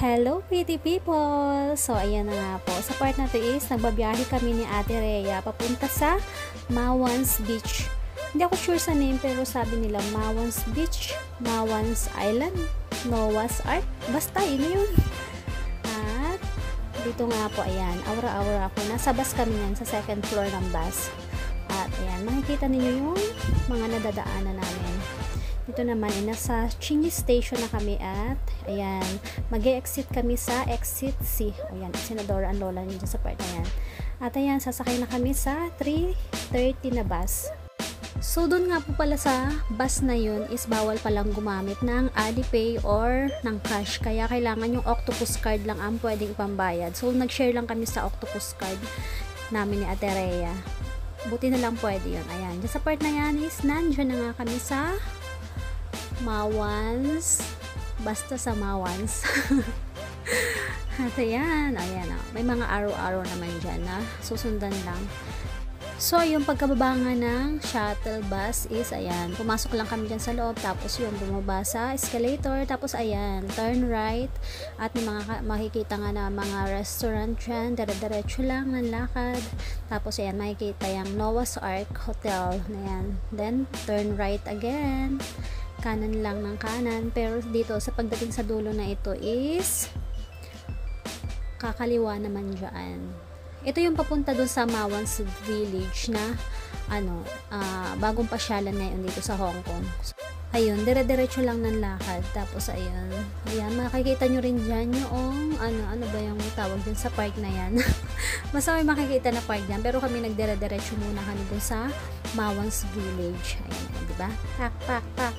Hello pretty people! So ayan na nga po, sa part na to is nagbabiyahe kami ni Ate Rhea papunta sa Mawans Beach. Hindi ako sure sa name pero sabi nila Mawans Beach, Mawans Island, Noah's Ark, basta yun. At dito nga po, ayan, aura-aura ako, nasa bus kami yan, sa second floor ng bus. At ayan, makikita ninyo yung mga nadadaanan namin. Dito naman ay nasa Chingy Station na kami at ayan, mag-e-exit kami sa exit C. Ayan, Senadora ang lola niyo sa part na yan. At ayan, sasakay na kami sa 3:30 na bus. So doon nga po pala sa bus na yun is bawal palang gumamit ng Alipay or ng cash. Kaya kailangan yung Octopus card lang ang pwedeng ipambayad. So nag-share lang kami sa Octopus card namin ni Ate Rhea. Buti na lang pwede yun. Ayan, dyan sa part na yan is nandiyan na nga kami sa Mawans, basta sa Mawans. At ayan, may mga araw-araw naman dyan na susundan lang. So yung pagkababa nga ng shuttle bus is ayan, pumasok lang kami dyan sa loob, tapos yung bumaba sa escalator, tapos ayan, turn right, at may mga makikita nga na mga restaurant dyan, dire-diretso lang ng lakad, tapos ayan, makikita yung Noah's Ark Hotel na yan, then turn right again, kanan lang ng kanan, pero dito sa pagdating sa dulo na ito is kakaliwa naman dyan. Ito yung papunta doon sa Mawans Village na bagong pasyalan ngayon dito sa Hong Kong. So, ayun, dire-diretso lang ng lakad. Tapos ayun, makikita nyo rin dyan yung ano ba yung tawag dyan sa park na yan. Basta may makikita na park dyan, pero kami nagdire-diretso muna kami doon sa Mawans Village. Ayun, diba? Pak.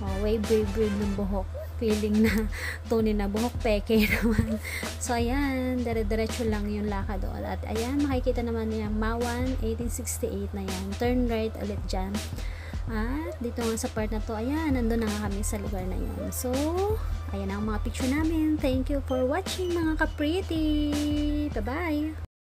Oh, wave ng buhok. Feeling na tunin na buhok, peke naman. So ayan, dire-diretso lang yung lakad doon. At ayan, makikita naman yung Mawan 1868 na yan. Turn right ulit dyan. At dito nga sa part na to, ayan, nandun na nga kami sa lugar na yun. So, ayan ang mga picture namin. Thank you for watching mga ka-pretty. Bye-bye!